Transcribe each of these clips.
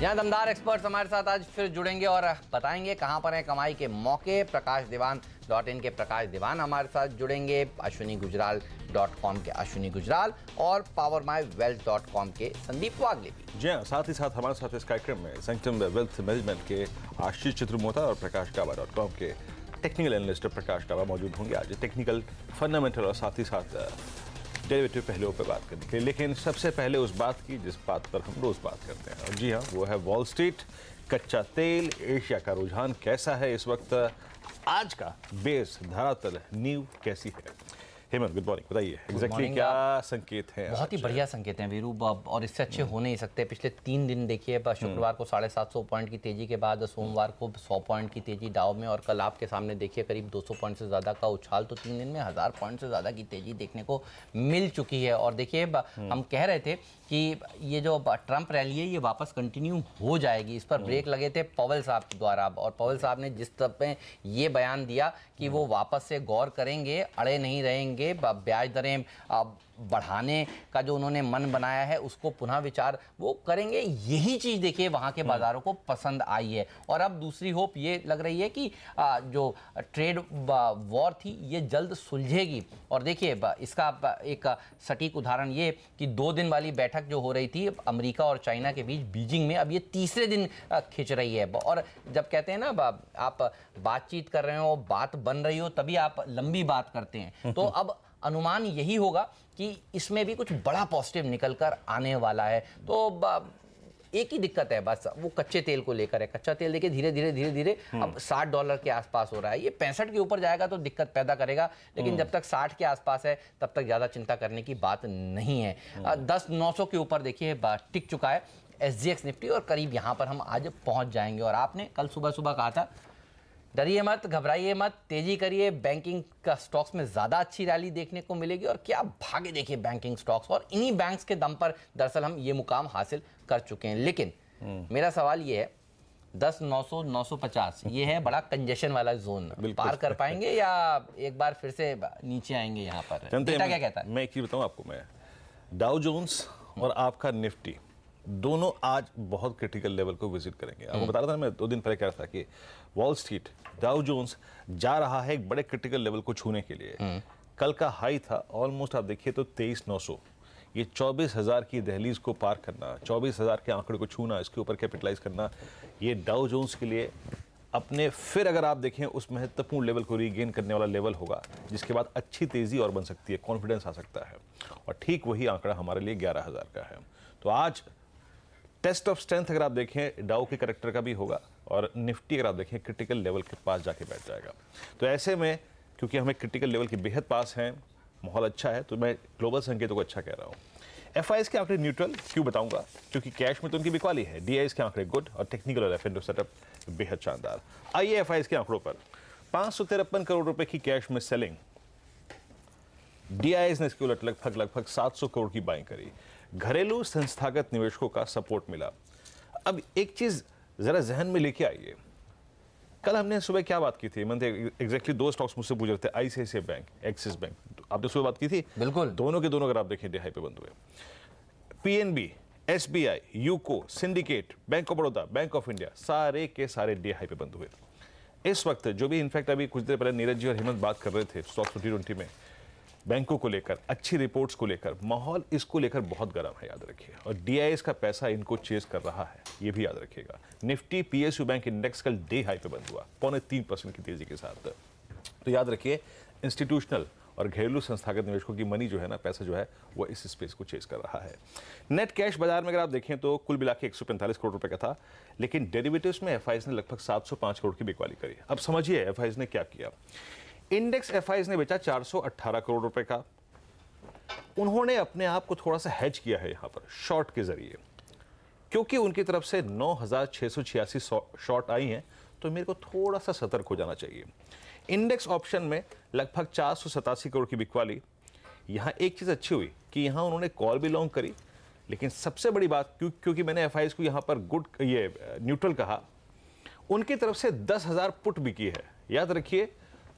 यहाँ दमदार एक्सपर्ट्स हमारे साथ आज फिर जुड़ेंगे और बताएंगे कहाँ पर हैं कमाई के मौके। प्रकाशदीवान.in के प्रकाश दीवान हमारे साथ जुड़ेंगे, ashwinigujaral.com के अश्विनी गुजराल और powermywealth.com के संदीप वागले भी। जी हाँ, साथ ही साथ हमारे साथ इस कार्यक्रम में सेंक्टम वेल्थ मैनेजमेंट के आशीष चित्रमोता और प्रकाशकावा.com के टेक्निकल एनालिस्ट प्रकाश कावा मौजूद होंगे आज टेक्निकल फंडामेंटल और साथ ही साथ डेरिवेटिव पहलुओं पर बात करने के लिए। लेकिन सबसे पहले उस बात की जिस बात पर हम रोज बात करते हैं, और जी हाँ, वो है वॉल स्ट्रीट, कच्चा तेल, एशिया का रुझान कैसा है इस वक्त, आज का बेस धरातल नींव कैसी है। हेमंत, गुड मॉर्निंग, बताइए एग्जैक्टली क्या संकेत हैं? बहुत ही बढ़िया संकेत हैं वीरू, और इससे अच्छे हो नहीं सकते। पिछले 3 दिन देखिए, शुक्रवार को 750 पॉइंट की तेजी के बाद सोमवार को 100 पॉइंट की तेजी डाउ में, और कल आपके सामने देखिए करीब 200 पॉइंट से ज़्यादा का उछाल। तो 3 दिन में 1000 पॉइंट से ज़्यादा की तेजी देखने को मिल चुकी है। और देखिए हम कह रहे थे कि ये जो ट्रंप रैली है ये वापस कंटिन्यू हो जाएगी, इस पर ब्रेक लगे थे पवेल साहब के द्वारा। और पवेल साहब ने जिस तरह में ये बयान दिया कि वो वापस से गौर करेंगे, अड़े नहीं रहेंगे, ब्याज दरें बढ़ाने का जो उन्होंने मन बनाया है उसको पुनः विचार वो करेंगे। यही चीज़ देखिए वहाँ के बाज़ारों को पसंद आई है। और अब दूसरी होप ये लग रही है कि जो ट्रेड वॉर थी ये जल्द सुलझेगी। और देखिए इसका एक सटीक उदाहरण ये कि 2 दिन वाली बैठक जो हो रही थी अमेरिका और चाइना के बीच बीजिंग में, अब ये तीसरे दिन खिंच रही है। और जब कहते हैं ना आप बातचीत कर रहे हो, बात बन रही हो, तभी आप लंबी बात करते हैं। तो अब अनुमान यही होगा कि इसमें भी कुछ बड़ा पॉजिटिव निकल कर आने वाला है। तो एक ही दिक्कत है बस, वो कच्चे तेल को लेकर है। कच्चा तेल देखिए धीरे धीरे अब $60 के आसपास हो रहा है। ये 65 के ऊपर जाएगा तो दिक्कत पैदा करेगा, लेकिन जब तक 60 के आसपास है तब तक ज़्यादा चिंता करने की बात नहीं है। 10,900 के ऊपर देखिए टिक चुका है SGX निफ्टी, और करीब यहाँ पर हम आज पहुँच जाएंगे। और आपने कल सुबह कहा था डरिए मत, घबराइए मत, तेजी करिए, बैंकिंग का स्टॉक्स में ज़्यादा अच्छी रैली देखने को मिलेगी। और क्या भागे देखिए बैंकिंग स्टॉक्स, और इन्हीं बैंक्स के दम पर दरअसल हम ये मुकाम हासिल कर चुके हैं। लेकिन मेरा सवाल ये है, 10,900 950 ये है बड़ा कंजेशन वाला जोन, पार कर पाएंगे या एक बार फिर से नीचे आएंगे? यहाँ पर डेटा क्या कहता है? मैं एक चीज बताऊँ आपको, मैं डाउ जोन्स और आपका निफ्टी दोनों आज बहुत क्रिटिकल लेवल को विजिट करेंगे। आपको बता रहा था मैं 2 दिन पहले कह रहा था कि वॉल स्ट्रीट, डाउ जोन्स जा रहा है एक बड़े क्रिटिकल लेवल को छूने के लिए। कल का हाई था ऑलमोस्ट, आप देखिए तो 23,900। ये 24,000 की दहलीज को पार करना, 24,000 के आंकड़े को छूना, इसके ऊपर कैपिटलाइज करना, ये डाउ जोन्स के लिए अपने फिर अगर आप देखें उस महत्वपूर्ण लेवल को रीगेन करने वाला लेवल होगा, जिसके बाद अच्छी तेजी और बन सकती है, कॉन्फिडेंस आ सकता है। और ठीक वही आंकड़ा हमारे लिए 11,000 का है। तो आज टेस्ट ऑफ स्ट्रेंथ अगर आप देखें डाउ के करेक्टर का भी होगा, और निफ्टी अगर आप देखें क्रिटिकल लेवल के पास जाके बैठ जाएगा। तो ऐसे में क्योंकि हमें क्रिटिकल लेवल के बेहद पास हैं, माहौल अच्छा है, तो मैं ग्लोबल संकेतों को अच्छा कह रहा हूँ। FIs के आंकड़े न्यूट्रल क्यों बताऊंगा, क्योंकि कैश में तो उनकी बिकवाली है। DIs के आंकड़े गुड, और टेक्निकल और F&O सेटअप बेहद शानदार। आइए FIs के आंकड़ों पर। 553 करोड़ रुपए की कैश में सेलिंग, DIs ने इसके उलट लगभग 700 करोड़ की बाइंग करी। घरेलू संस्थागत निवेशकों का सपोर्ट मिला। अब एक चीज जरा जहन में लेके आइए, कल हमने सुबह क्या बात की थी? मैंने एग्जैक्टली 2 स्टॉक्स मुझसे पूछ रहे थे, ICICI बैंक, एक्सिस बैंक। आपने सुबह बात की थी, बिल्कुल दोनों के दोनों अगर आप देखें डिहाई पे बंद हुए। PNB, SBI, UCO, syndicate, bank of Baroda, bank of India, सारे के सारे डिहाई पे बंद हुए। इस वक्त जो भी इनफैक्ट अभी कुछ देर पहले नीरज जी और हेमंत बात कर रहे थे स्टॉक 2020 में, बैंकों को लेकर, अच्छी रिपोर्ट्स को लेकर, माहौल इसको लेकर बहुत गर्म है, याद रखिए। और DIs का पैसा इनको चेज कर रहा है, ये भी याद रखिएगा। निफ्टी PSU बैंक इंडेक्स कल डे हाई पे बंद हुआ 0.3% की तेजी के साथ। तो याद रखिए इंस्टीट्यूशनल और घरेलू संस्थागत निवेशकों की मनी जो है ना, पैसा जो है वो इस स्पेस को चेज कर रहा है। नेट कैश बाजार में अगर आप देखें तो कुल मिला के 145 करोड़ रुपए का था, लेकिन डेरिवेटिव्स में FIs ने लगभग 705 करोड़ की बिकवाली करी। अब समझिए FIs ने क्या किया। इंडेक्स FIs ने बेचा 418 करोड़ रुपए का। उन्होंने अपने आप को थोड़ा सा हेज किया है यहां पर शॉर्ट के जरिए, क्योंकि उनकी तरफ से 9,686 शॉर्ट आई हैं, तो मेरे को थोड़ा सा सतर्क हो जाना चाहिए। इंडेक्स ऑप्शन में लगभग 487 करोड़ की बिकवाली। यहां एक चीज अच्छी हुई कि यहां उन्होंने कॉल भी लॉन्ग करी, लेकिन सबसे बड़ी बात क्योंकि मैंने FIs को यहां पर गुड न्यूट्रल कहा, उनकी तरफ से 10,000 पुट बिकी है। याद रखिए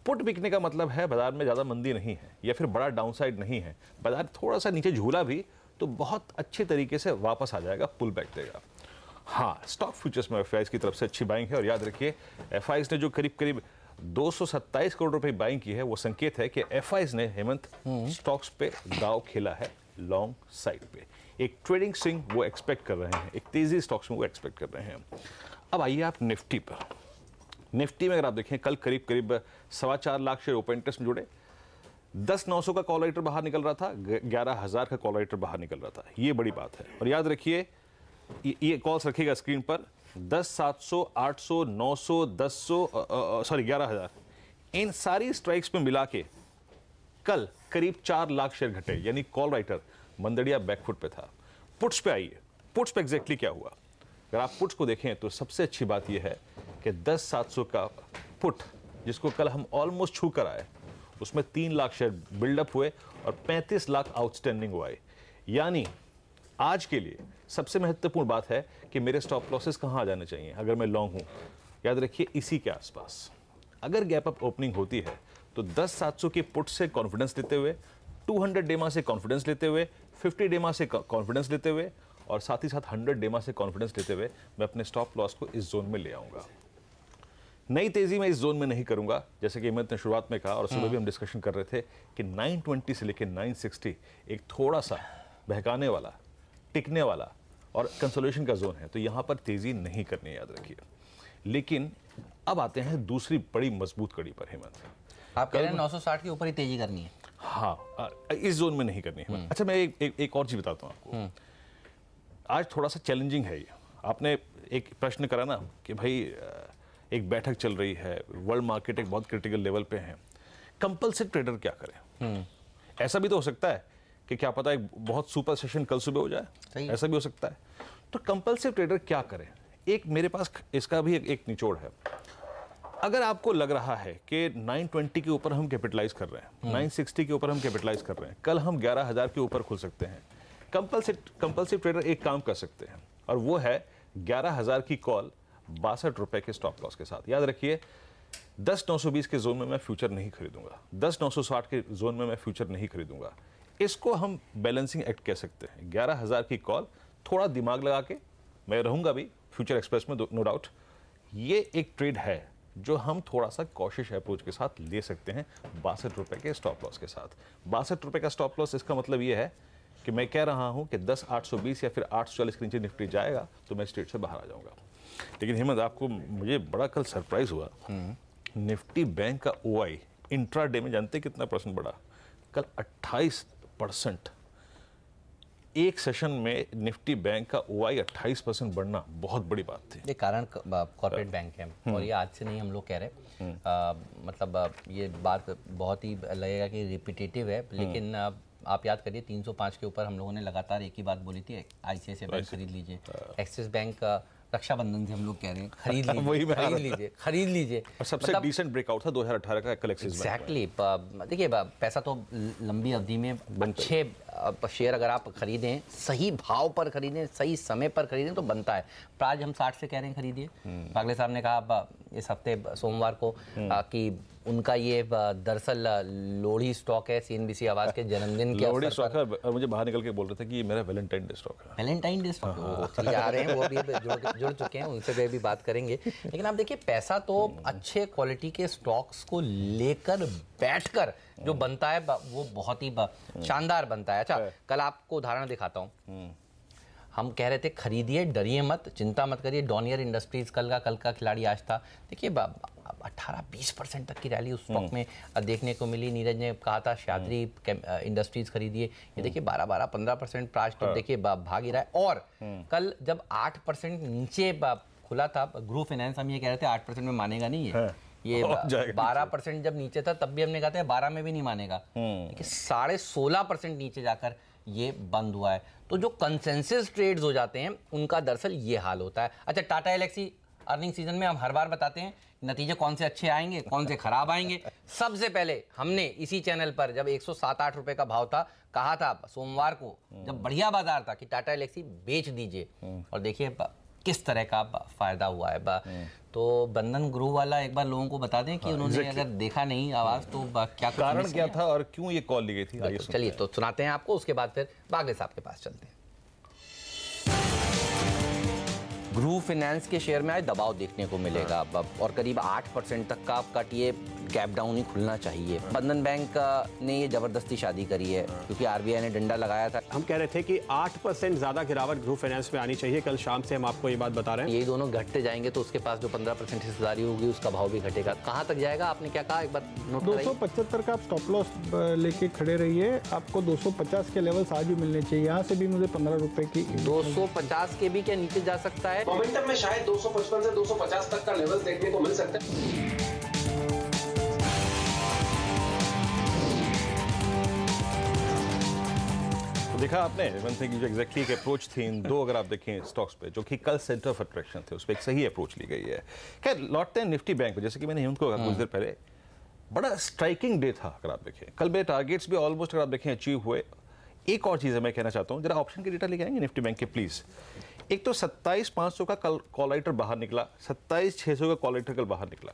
पुट बिकने का मतलब है बाजार में ज्यादा मंदी नहीं है या फिर बड़ा डाउनसाइड नहीं है, बाजार थोड़ा सा नीचे झूला भी तो बहुत अच्छे तरीके से वापस आ जाएगा, पुल बैक देगा। हाँ, स्टॉक फ्यूचर्स में एफआईज की तरफ से अच्छी बाइंग है और याद रखिए एफआईज ने जो करीब 227 करोड़ रुपए बाइंग की है वो संकेत है कि एफआईज ने हेमंत स्टॉक्स पे दाव खेला है लॉन्ग साइड पे। एक ट्रेडिंग स्विंग वो एक्सपेक्ट कर रहे हैं, एक तेजी स्टॉक्स में वो एक्सपेक्ट कर रहे हैं। अब आइए आप निफ्टी पर। निफ्टी में अगर आप देखें कल करीब 4.25 लाख शेयर ओपन इंटरेस्ट में जुड़े। 10,900 का कॉल राइटर बाहर निकल रहा था, 11,000 का कॉल राइटर बाहर निकल रहा था। ये बड़ी बात है और याद रखिए ये कॉल्स रखिएगा स्क्रीन पर 10,700, 800, 900, 1000 सॉरी 11,000 इन सारी स्ट्राइक्स में मिला के कल करीब 4 लाख शेयर घटे, यानी कॉल राइटर मंदड़िया बैकफुट पे था। पुट्स पे आइए, पुट्स पे एग्जैक्टली क्या हुआ। अगर आप पुट्स को देखें तो सबसे अच्छी बात यह है कि 10,700 का पुट जिसको कल हम ऑलमोस्ट छू कर आए उसमें 3 लाख शेयर बिल्डअप हुए और 35 लाख आउटस्टैंडिंग हुए। यानी आज के लिए सबसे महत्वपूर्ण बात है कि मेरे स्टॉप लॉसेस कहां आ जाने चाहिए अगर मैं लॉन्ग हूं। याद रखिए इसी के आसपास। अगर गैप अप ओपनिंग होती है तो 10,700 के पुट से कॉन्फिडेंस लेते हुए, 200 डेमा से कॉन्फिडेंस लेते हुए, 50 डेमा से कॉन्फिडेंस लेते हुए और साथ ही साथ 100 डेमा से कॉन्फिडेंस लेते हुए मैं अपने स्टॉप लॉस को इस जोन में ले आऊंगा। नई तेजी में इस जोन में नहीं करूंगा, जैसे कि हिम्मत ने शुरुआत में कहा और सुबह भी हम डिस्कशन कर रहे थे कि 920 से लेकर 960 एक थोड़ा सा बहकाने वाला, टिकने वाला और कंसोलिडेशन का जोन है, तो यहां पर तेजी नहीं करनी है, याद रखिए। लेकिन अब आते हैं दूसरी बड़ी मजबूत कड़ी पर हेमंत। आप कह रहे हैं 960 के ऊपर ही तेजी करनी है? हाँ, इस जोन में नहीं करनी है। अच्छा, मैं एक और चीज बताता हूं आपको। आज थोड़ा सा चैलेंजिंग है ये। आपने एक प्रश्न करा ना कि भाई एक बैठक चल रही है, वर्ल्ड मार्केट एक बहुत क्रिटिकल लेवल पे है, कंपल्सिव ट्रेडर क्या करें? ऐसा भी तो हो सकता है कि क्या पता एक बहुत सुपर सेशन कल सुबह हो जाए, ऐसा भी हो सकता है। तो कंपल्सिव ट्रेडर क्या करें? एक मेरे पास इसका भी एक निचोड़ है। अगर आपको लग रहा है कि 920 के ऊपर हम कैपिटलाइज कर रहे हैं, 960 के ऊपर हम कैपिटलाइज कर रहे हैं, कल हम 11,000 के ऊपर खुल सकते हैं, कंपल्सिव ट्रेडर एक काम कर सकते हैं और वो है 11,000 की कॉल 62 रुपए के स्टॉप लॉस के साथ। याद रखिए 10,920 के जोन में मैं फ्यूचर नहीं खरीदूंगा, 10,960 के जोन में मैं फ्यूचर नहीं खरीदूंगा। इसको हम बैलेंसिंग एक्ट कह सकते हैं। 11,000 की कॉल, थोड़ा दिमाग लगा के मैं रहूंगा भी फ्यूचर एक्सप्रेस में, नो डाउट। ये एक ट्रेड है जो हम थोड़ा सा कॉशिश अप्रोच के साथ ले सकते हैं 62 रुपए के स्टॉप लॉस के साथ। 62 रुपए का स्टॉप लॉस, इसका मतलब ये है कि मैं कह रहा हूं कि 10,820 या फिर 840 के नीचे निफ्टी जाएगा तो मैं स्ट्रेट से बाहर आ जाऊंगा। लेकिन हेमंत, आपको मुझे बड़ा कल सरप्राइज हुआ। निफ्टी बैंक का ओआई इंट्राडे में जानते कितना परसेंट बढ़ा? कल 28%। एक सेशन में निफ्टी बैंक का ओआई 28% बढ़ना बहुत बड़ी बात थी। ये कारण कॉर्पोरेट बैंक है और ये आज से नहीं हम लोग कह रहे। मतलब ये बात बहुत ही लगेगा कि रिपीटेटिव है, लेकिन आप याद करिए 305 के ऊपर हम लोगों ने लगातार एक ही बात बोली थी, आईसीआईसीआई बैंक खरीद लीजिए, एक्सिस बैंक रक्षाबंधन से हम लोग कह रहे हैं खरीद लीजिए, खरीद लीजिए। और सबसे डिसेंट ब्रेकआउट था 2018 का कलेक्सिस बैंक। एग्जैक्टली। देखिए पैसा तो लंबी अवधि में अच्छे शेयर अगर आप खरीदें, सही भाव पर खरीदें, सही समय पर खरीदें तो बनता है। आज हम 60 से कह रहे हैं खरीदिए। पागले साहब ने कहा इस हफ्ते सोमवार को कि उनका ये दरअसल लोहड़ी स्टॉक है, सीएनबीसी आवाज के जन्मदिन के लोहड़ी स्टॉक है और मुझे बाहर निकल के बोल रहे थे कि ये मेरा वैलेंटाइन डे स्टॉक है। वैलेंटाइन डे स्टॉक चलिए आ रहे हैं, वो भी जुड़ चुके हैं, उनसे भी बात करेंगे। लेकिन आप देखिए पैसा तो अच्छे क्वालिटी के स्टॉक्स को लेकर बैठकर जो बनता है वो बहुत ही शानदार बनता है। अच्छा, कल आपको उदाहरण दिखाता हूँ। हम कह रहे थे खरीदिए, डरिए मत, चिंता मत करिए। डॉनियर इंडस्ट्रीज कल का खिलाड़ी आज था। देखिए 18-20% तक की रैली उस स्टॉक में देखने को मिली। नीरज ने कहा था शाद्री इंडस्ट्रीज खरीदिए, ये देखिए 12-15% प्राइस तो देखिए भाग ही रहा है। और कल जब 8% नीचे खुला था ग्रू फाइनेंस, हम ये कह रहे थे 8% में मानेगा नहीं है, ये 12% जब नीचे था तब भी हमने कहा था 12 में भी नहीं मानेगा। देखिए 16.5% नीचे जाकर ये बंद हुआ है। तो जो कंसेंसस ट्रेड्स हो जाते हैं उनका दरअसल ये हाल होता है। अच्छा, टाटा एल्क्सी अर्निंग सीजन में हम हर बार बताते हैं नतीजे कौन से अच्छे आएंगे, कौन से खराब आएंगे। सबसे पहले हमने इसी चैनल पर जब 107-8 रुपए का भाव था, कहा था सोमवार को जब बढ़िया बाजार था कि टाटा एल्क्सी बेच दीजिए, और देखिए किस तरह का फायदा हुआ है। तो बंधन ग्रुप वाला एक बार लोगों को बता दें कि उन्होंने अगर देखा नहीं आवाज तो क्या कारण क्या था और क्यों ये कॉल ली गई थी। चलिए तो सुनाते हैं आपको, उसके बाद फिर बागले साहब के पास चलते हैं। ग्रू फाइनेंस के शेयर में आज दबाव देखने को मिलेगा अब, और करीब 8% तक का आपका ये गैप डाउन ही खुलना चाहिए। बंधन बैंक ने ये जबरदस्ती शादी करी है क्योंकि आरबीआई ने डंडा लगाया था। हम कह रहे थे कि 8% ज्यादा गिरावट ग्रू फाइनेंस में आनी चाहिए। कल शाम से हम आपको ये बात बता रहे हैं। ये दोनों घटते जाएंगे तो उसके पास जो 15% हिस्सेदारी होगी उसका भाव भी घटेगा। कहाँ तक जाएगा आपने क्या कहा, एक बार नोट कराइए। 275 का आप स्टॉप लॉस लेके खड़े रहिए। आपको 250 के लेवल्स आज भी मिलने चाहिए। यहाँ से भी मुझे 15 रुपए की 250 के भी क्या नीचे जा सकता है? मोमेंटम में शायद 255 से 250 तक का लेवल देखने को मिल सकता है। तो देखा आपने वन थिंग जो एग्जैक्टली एक अप्रोच थी इन दो, अगर आप देखें स्टॉक्स पे जो कि कल सेंटर ऑफ अट्रैक्शन थे, उस पर एक सही अप्रोच ली गई है। खैर लौटते हैं निफ्टी बैंक पे, जैसे कि मैंने हेमंत को कहा कुछ देर पहले, बड़ा स्ट्राइकिंग डे था। अगर आप देखें कल मेरे टारगेट्स भी ऑलमोस्ट अगर आप देखें अचीव हुए। एक और चीज़ है मैं कहना चाहता हूँ, जरा ऑप्शन के डेटा लेके आएंगे निफ्टी बैंक के प्लीज़। एक तो 27,500 का कल कॉल राइटर बाहर निकला, 27,600 का कॉल राइटर कल बाहर निकला,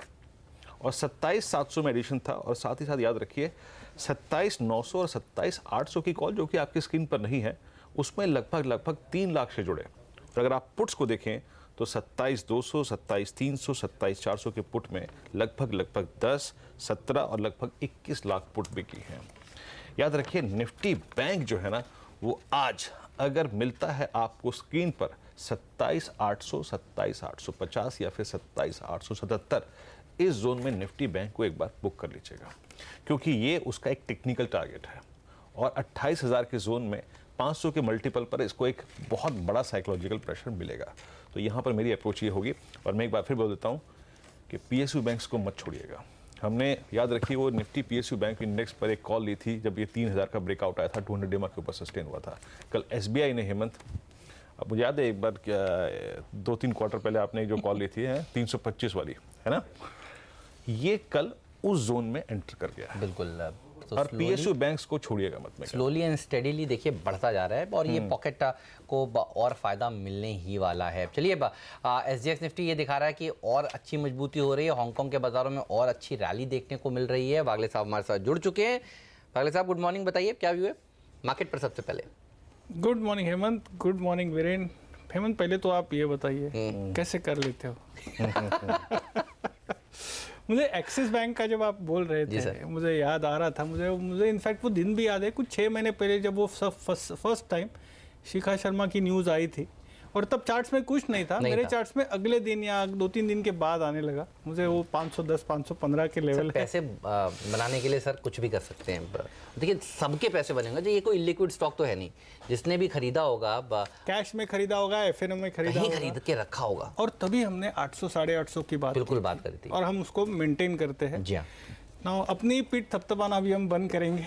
और 27,700 में एडिशन था। और साथ ही साथ याद रखिए 27,900 और 27,800 की कॉल जो कि आपकी स्क्रीन पर नहीं है, उसमें लगभग 3 लाख से जुड़े। और अगर आप पुट्स को देखें तो 27,200, 27,300, 27,400 के पुट में लगभग 10, 17 और लगभग 21 लाख पुट बिकी हैं। याद रखिए निफ्टी बैंक जो है ना, वो आज अगर मिलता है आपको स्क्रीन पर 27,800, 27,850 या फिर 27,877, इस जोन में निफ्टी बैंक को एक बार बुक कर लीजिएगा, क्योंकि ये उसका एक टेक्निकल टारगेट है। और 28,000 के जोन में 500 के मल्टीपल पर इसको एक बहुत बड़ा साइकोलॉजिकल प्रेशर मिलेगा। तो यहाँ पर मेरी अप्रोच ये होगी। और मैं एक बार फिर बोल देता हूँ कि पीएसयू बैंक्स को मत छोड़िएगा। हमने याद रखिए वो निफ्टी पीएसयू बैंक इंडेक्स पर एक कॉल ली थी जब ये 3,000 का ब्रेकआउट आया था, 200 डेमा के ऊपर सस्टेन हुआ था। कल एसबीआई ने हेमंत, अब मुझे याद है एक बार 2-3 क्वार्टर पहले आपने जो कॉल ली थी 325 वाली, है ना, ये कल उस जोन में एंटर कर गया है। बिल्कुल। तो और पीएसयू बैंक्स को छोड़िएगा मत। स्लोली एंड स्टेडीली देखिए बढ़ता जा रहा है और ये पॉकेट को और फायदा मिलने ही वाला है। चलिए एसजीएक्स निफ्टी ये दिखा रहा है कि और अच्छी मजबूती हो रही है, हांगकांग के बाजारों में और अच्छी रैली देखने को मिल रही है। बागले साहब हमारे साथ जुड़ चुके हैं। बागले साहब गुड मॉर्निंग, बताइए क्या व्यू है मार्केट पर सबसे पहले? Good morning Hemant, good morning Viren. Hemant पहले तो आप ये बताइए कैसे कर लेते हो? मुझे एक्सिस बैंक का जब आप बोल रहे थे मुझे याद आ रहा था, मुझे इनफैक्ट वो दिन भी याद है, कुछ 6 महीने पहले जब वो फर्स्ट टाइम शिखा शर्मा की न्यूज़ आई थी, और तब चार्ट्स में कुछ नहीं था। मेरे चार्ट्स में अगले दिन या 2-3 दिन के बाद आने लगा। मुझे वो 510, 515 के लेवल पैसे बनाने के लिए सर कुछ भी कर सकते हैं। देखिए सबके पैसे बनेंगे जी, ये कोई इलिक्विड स्टॉक तो है नहीं। जिसने भी खरीदा होगा, कैश में खरीदा होगा, एफएनओ में खरीदा होगा, खरीद के रखा होगा। और तभी हमने 800, 850 की बात बिल्कुल बात करी थी, और हम उसको मेंटेन करते हैं। जी हाँ। ना अपनी पीठ थपथपाना अभी हम बंद करेंगे।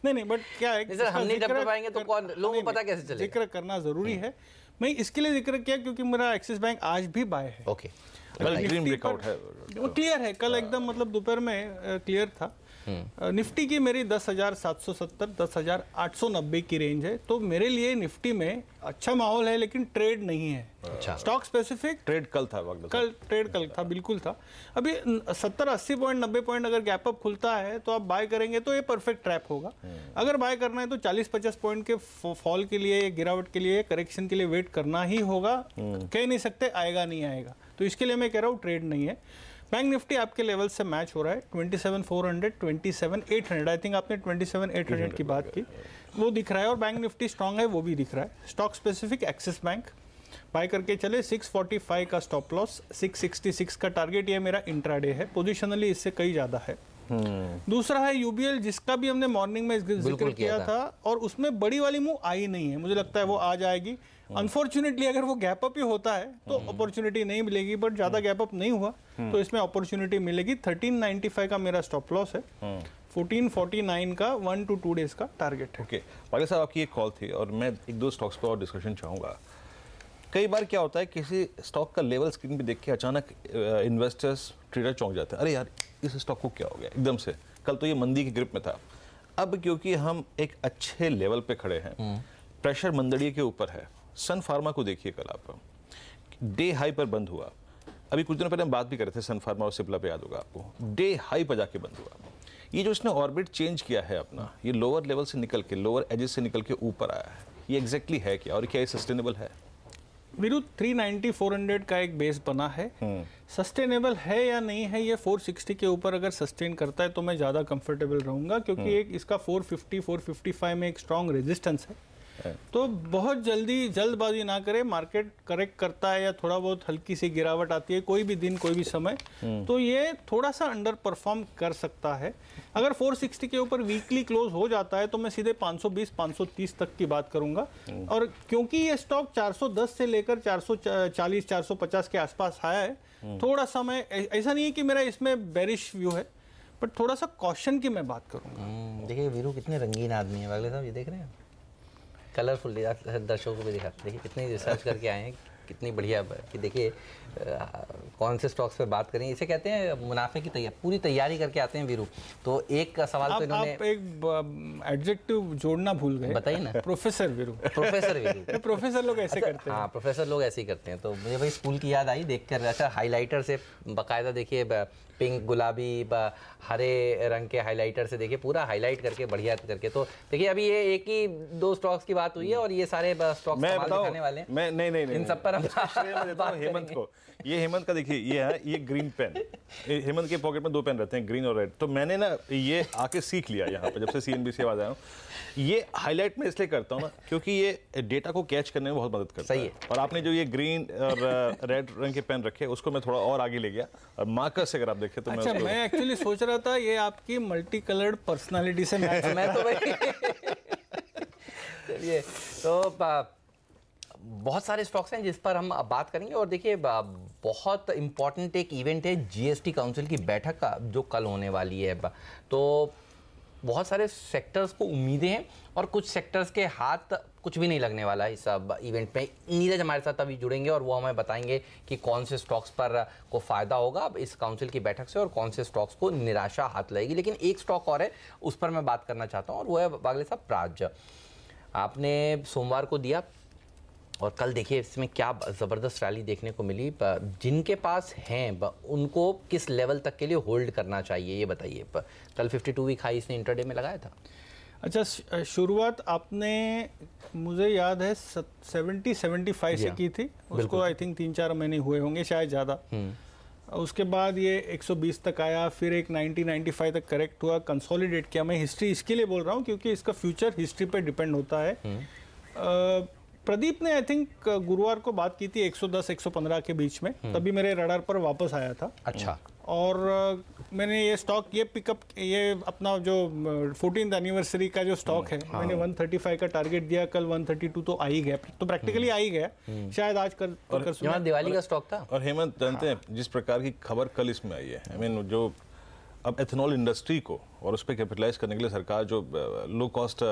नहीं, बट क्या है सर, हम नहीं थपथपाएंगे तो कौन, लोगों को पता कैसे चलेगा? जिक्र करना जरूरी है। मैं इसके लिए जिक्र किया क्योंकि मेरा एक्सिस बैंक आज भी बाय है। ओके, ग्रीन ब्रेकआउट है, वो क्लियर है। कल एकदम मतलब दोपहर में क्लियर था। निफ्टी की मेरी 10,770, 10,890 की रेंज है। तो मेरे लिए निफ्टी में अच्छा माहौल है, लेकिन ट्रेड नहीं है। अच्छा, स्टॉक स्पेसिफिक ट्रेड कल था, कल था, बिल्कुल था। अभी 70-80 पॉइंट, 90 पॉइंट अगर गैप अप खुलता है तो आप बाय करेंगे तो ये परफेक्ट ट्रैप होगा। अगर बाय करना है तो 40-50 पॉइंट के फॉल के लिए, गिरावट के लिए, करेक्शन के लिए वेट करना ही होगा। कह नहीं सकते आएगा नहीं आएगा, तो इसके लिए मैं कह रहा हूँ ट्रेड नहीं है। बैंक निफ्टी आपके लेवल से मैच हो रहा है 27,400, 27,800। आई थिंक आपने 27,800 की बात की, वो दिख रहा है। और बैंक निफ्टी स्ट्रांग है, वो भी दिख रहा है। Stock specific Axis bank buy करके चले। 645 का स्टॉप लॉस, 666 का टारगेट, ये मेरा इंट्राडे है। पोजिशनली इससे कई ज्यादा है। दूसरा है यूबीएल, जिसका भी हमने मॉर्निंग में जिक्र किया था, और उसमें बड़ी वाली मूव आई नहीं है। मुझे लगता है वो आ जाएगी। अनफॉर्चुनेटली अगर वो गैप अप ही होता है तो अपॉर्चुनिटी नहीं मिलेगी, बट ज्यादा गैप अप नहीं हुआ तो इसमें अपॉर्चुनिटी मिलेगी। 1395 का मेरा स्टॉप लॉस है। 1449 का 1 to 2 डेज का टारगेट है। ओके, पाटिल साहब आपकी एक कॉल थी और मैं 1-2 स्टॉक्स पर और डिस्कशन चाहूँगा। कई बार क्या होता है, किसी स्टॉक का लेवल स्क्रीन पे देख के अचानक इन्वेस्टर्स, ट्रेडर चौंक जाते हैं, अरे यार इस स्टॉक को क्या हो गया एकदम से, कल तो ये मंदी की ग्रिप में था। अब क्योंकि हम एक अच्छे लेवल पे खड़े हैं, प्रेशर मंदड़ी के ऊपर है। सन फार्मा को देखिए, कल आप डे हाई पर बंद हुआ। अभी कुछ दिनों पहले हम बात भी कर रहे थे सन फार्मा और सिप्ला पे, याद होगा आपको, डे हाई पर जाके बंद हुआ। ये जो इसने ऑर्बिट चेंज किया है अपना, ये लोअर लेवल से निकल के, लोअर एजेस से निकल के ऊपर आया है, ये एग्जैक्टली है क्या, और क्या ये सस्टेनेबल है? वीरू 390 400 का एक बेस बना है, सस्टेनेबल है या नहीं है ये 460 के ऊपर अगर सस्टेन करता है तो मैं ज़्यादा कंफर्टेबल रहूँगा, क्योंकि एक इसका 450 455 में एक स्ट्रॉन्ग रेजिस्टेंस है। तो बहुत जल्दबाजी ना करें, मार्केट करेक्ट करता है या थोड़ा बहुत हल्की सी गिरावट आती है कोई भी दिन कोई भी समय, तो ये थोड़ा सा अंडर परफॉर्म कर सकता है। अगर 460 के ऊपर वीकली क्लोज हो जाता है तो मैं सीधे 520 530 तक की बात करूंगा। और क्योंकि ये स्टॉक 410 से लेकर 440 450 के आसपास आया है, थोड़ा सा मैं, ऐसा नहीं है कि मेरा इसमें बेरिश व्यू है, बट थोड़ा सा कॉशन की मैं बात करूंगा। देखिए वीरू कितने रंगीन आदमी है वागले साहब, ये देख रहे हैं, कलरफुल दर्शकों को भी दिखा, देखिए कितनी रिसर्च करके आए हैं, कितनी बढ़िया कि देखिए कौन से स्टॉक्स पे बात करें। इसे कहते हैं मुनाफे की तैयारी, पूरी तैयारी करके आते हैं वीरू। तो एक सवाल तो इन्होंने, आप एक एडजेक्टिव जोड़ना भूल गए, बताइए ना। Professor Veeru. Professor Veeru professor लोग ऐसे करते हैं। हाँ, प्रोफेसर लोग ऐसे ही करते हैं। तो मुझे भाई स्कूल की याद आई देखकर। अच्छा, हाइलाइटर से बाकायदा देखिए, पिंक, गुलाबी, हरे रंग के हाइलाइटर से देखिए पूरा हाईलाइट करके बढ़िया करके। तो देखिए अभी ये एक ही दो स्टॉक्स की बात हुई है और ये सारे स्टॉक्स दिखाने वाले हैं। मैं नहीं इन सब पर हम हेमंत को, ये हेमंत का देखिए, ये है ये ग्रीन पेन। हेमंत के पॉकेट में 2 पेन रहते हैं, ग्रीन और रेड। तो मैंने ना ये आके सीख लिया यहाँ पर, जब से CNBC आवाज आया हूँ। ये हाईलाइट में इसलिए करता हूँ ना क्योंकि ये डेटा को कैच करने में बहुत मदद करता है। और आपने जो ये ग्रीन और रेड रंग के पेन रखे, उसको मैं थोड़ा और आगे ले गया और मार्कर से अगर आप देखें तो अच्छा, मैं एक्चुअली सोच रहा था ये आपकी मल्टी कलर्ड पर्सनालिटी से मैच। मैं तो भाई चलिए, तो बहुत सारे स्टॉक्स हैं जिस पर हम बात करेंगे। और देखिए बहुत इंपॉर्टेंट एक इवेंट है GST काउंसिल की बैठक का, जो कल होने वाली है। तो बहुत सारे सेक्टर्स को उम्मीदें हैं और कुछ सेक्टर्स के हाथ कुछ भी नहीं लगने वाला है इस इवेंट में। नीरज हमारे साथ अभी जुड़ेंगे और वो हमें बताएंगे कि कौन से स्टॉक्स पर को फायदा होगा इस काउंसिल की बैठक से और कौन से स्टॉक्स को निराशा हाथ लगेगी। लेकिन एक स्टॉक और है, उस पर मैं बात करना चाहता हूँ और वो है वागले साहब प्राज। आपने सोमवार को दिया और कल देखिए इसमें क्या ज़बरदस्त रैली देखने को मिली। जिनके पास हैं उनको किस लेवल तक के लिए होल्ड करना चाहिए, ये बताइए। कल 52 वीक हाई इसने इंटरडे में लगाया था। अच्छा, शुरुआत आपने, मुझे याद है 70-75 से की थी, उसको आई थिंक 3-4 महीने हुए होंगे शायद ज़्यादा। उसके बाद ये 120 तक आया, फिर एक 90-95 तक करेक्ट हुआ, कंसोलिडेट किया। मैं हिस्ट्री इसके लिए बोल रहा हूँ क्योंकि इसका फ्यूचर हिस्ट्री पे डिपेंड होता है। प्रदीप ने आई थिंक गुरुवार को बात की थी 110-115 के बीच में, तभी मेरे रडार पर वापस आया था। अच्छा। और मैंने ये स्टॉक, ये पिकअप, ये अपना जो 14th एनिवर्सरी का जो स्टॉक है, मैंने 135 का टारगेट दिया, कल 132 तो आ ही गया, तो प्रैक्टिकली आ ही गया। शायद आज कर दिवाली का स्टॉक था। और हेमंत जानते हैं जिस प्रकार की खबर कल इसमें आई है, आई मीन जो अब एथेनॉल इंडस्ट्री को और उस पर कैपिटलाइज करने के लिए सरकार जो लो कॉस्ट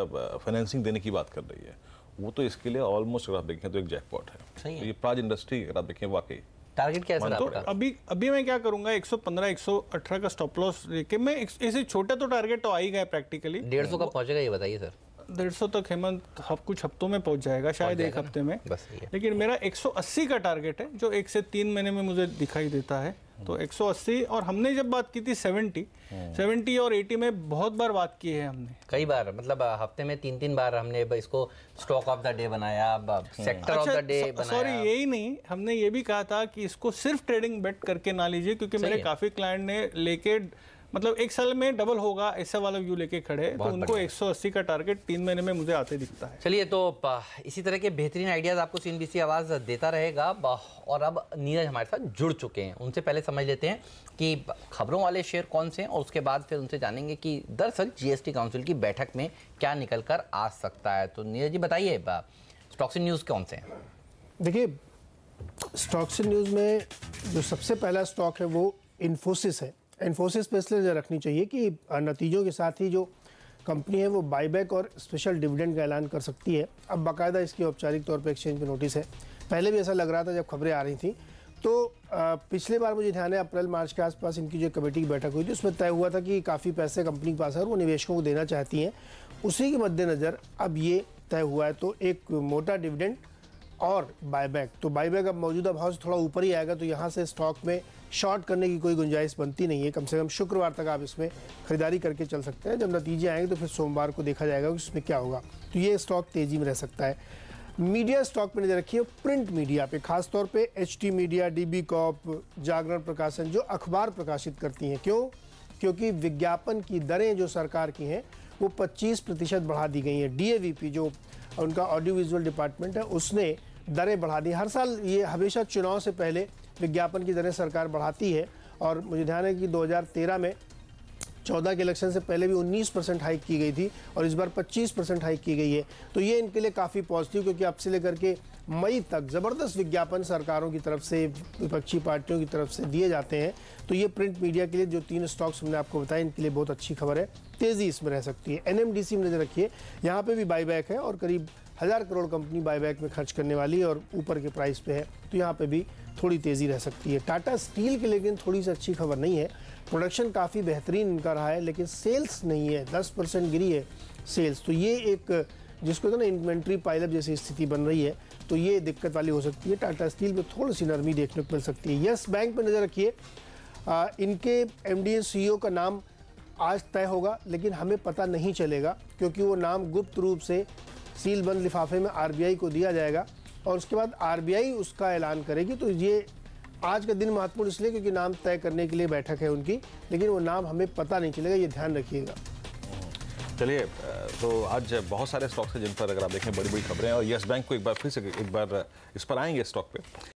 फाइनेंसिंग देने की बात कर रही है, वो तो इसके लिए ऑलमोस्ट अगर आप देखें तो एक जैकपॉट है। सही है। तो ये प्राज इंडस्ट्री अगर आप देखें वाकई टारगेट क्या है? तो अभी मैं क्या करूंगा, 115-118 का स्टॉप लॉस लेके मैं ऐसे छोटे तो टारगेट तो आ ही गया प्रैक्टिकली। 150 का पहुंचेगा ये बताइए सर। 150 तक हेमंत कुछ हफ्तों में पहुंच जाएगा, शायद एक हफ्ते में बस। लेकिन मेरा 180 का टारगेट है जो 1 से 3 महीने में मुझे दिखाई देता है। तो 180, और हमने जब बात की थी 70 और 80 में बहुत बार बात की है हमने, कई बार, मतलब हफ्ते में 3-3 बार हमने इसको स्टॉक ऑफ द डे बनाया, सेक्टर ऑफ द डे बनाया। सॉरी, यही नहीं, हमने ये भी कहा था कि इसको सिर्फ ट्रेडिंग बेट करके ना लीजिए, क्योंकि मेरे काफी क्लाइंट ने लेके, मतलब 1 साल में डबल होगा ऐसा वाला व्यू लेके खड़े, तो उनको 180 का टारगेट 3 महीने में मुझे आते दिखता है। चलिए, तो इसी तरह के बेहतरीन आइडियाज आपको CNBC आवाज देता रहेगा। और अब नीरज हमारे साथ जुड़ चुके हैं, उनसे पहले समझ लेते हैं कि खबरों वाले शेयर कौन से हैं और उसके बाद फिर उनसे जानेंगे कि दरअसल GST काउंसिल की बैठक में क्या निकल कर आ सकता है। तो नीरज जी बताइए, स्टॉक्स इन न्यूज़ कौन से हैं? देखिए, स्टॉक्स इन न्यूज़ में जो सबसे पहला स्टॉक है वो इन्फोसिस है। इन्फोसिस पे इसलिए रखनी चाहिए कि नतीजों के साथ ही जो कंपनी है वो बाईबैक और स्पेशल डिविडेंड का ऐलान कर सकती है। अब बाकायदा इसकी औपचारिक तौर पे एक्सचेंज पे नोटिस है। पहले भी ऐसा लग रहा था जब खबरें आ रही थी। तो पिछले बार मुझे ध्यान है अप्रैल-मार्च के आसपास इनकी जो कमेटी की बैठक हुई थी, उसमें तय हुआ था कि काफ़ी पैसे कंपनी के पास है और वो निवेशकों को देना चाहती हैं। उसी के मद्देनज़र अब ये तय हुआ है, तो एक मोटा डिविडेंड और बायबैक। तो बायबैक अब मौजूदा भाव से थोड़ा ऊपर ही आएगा, तो यहाँ से स्टॉक में शॉर्ट करने की कोई गुंजाइश बनती नहीं है। कम से कम शुक्रवार तक आप इसमें खरीदारी करके चल सकते हैं। जब नतीजे आएंगे तो फिर सोमवार को देखा जाएगा कि उसमें क्या होगा। तो ये स्टॉक तेज़ी में रह सकता है। मीडिया स्टॉक पे नजर रखिए, प्रिंट मीडिया पे, खासतौर पे HT मीडिया, DB कॉप, जागरण प्रकाशन, जो अखबार प्रकाशित करती हैं। क्यों? क्योंकि विज्ञापन की दरें जो सरकार की हैं वो 25% बढ़ा दी गई हैं। DAVP जो उनका ऑडियो विजुअल डिपार्टमेंट है उसने दरें बढ़ा दी। हर साल ये हमेशा चुनाव से पहले विज्ञापन की दरें सरकार बढ़ाती है, और मुझे ध्यान है कि 2013 में 14 के इलेक्शन से पहले भी 19% हाइक की गई थी, और इस बार 25% हाइक की गई है। तो ये इनके लिए काफ़ी पॉजिटिव, क्योंकि अब से लेकर के मई तक ज़बरदस्त विज्ञापन सरकारों की तरफ से, विपक्षी पार्टियों की तरफ से दिए जाते हैं। तो ये प्रिंट मीडिया के लिए जो 3 स्टॉक्स हमने आपको बताए, इनके लिए बहुत अच्छी खबर है, तेज़ी इसमें रह सकती है। NMDC में नजर रखिए, यहाँ पे भी बाईबैक है और करीब 1000 करोड़ कंपनी बाईबैक में खर्च करने वाली है और ऊपर के प्राइस पे है, तो यहाँ पे भी थोड़ी तेज़ी रह सकती है। टाटा स्टील के लेकिन थोड़ी सी अच्छी खबर नहीं है, प्रोडक्शन काफ़ी बेहतरीन इनका रहा है लेकिन सेल्स नहीं है, 10% गिरी है सेल्स। तो ये एक जिसको तो ना इन्वेंट्री पाइलअप जैसी स्थिति बन रही है, तो ये दिक्कत वाली हो सकती है। टाटा स्टील पे थोड़ी सी नरमी देखने को मिल सकती है। यस बैंक पे नज़र रखिए, इनके MD और CEO का नाम आज तय होगा, लेकिन हमें पता नहीं चलेगा क्योंकि वो नाम गुप्त रूप से सील बंद लिफाफे में RBI को दिया जाएगा और उसके बाद RBI उसका ऐलान करेगी। तो ये आज का दिन महत्वपूर्ण इसलिए क्योंकि नाम तय करने के लिए बैठक है उनकी, लेकिन वो नाम हमें पता नहीं चलेगा, ये ध्यान रखिएगा। चलिए, तो आज बहुत सारे स्टॉक्स हैं जिन पर अगर आप देखें बड़ी बड़ी खबरें हैं, और यस बैंक को एक बार फिर से एक बार इस पर आएंगे स्टॉक पे।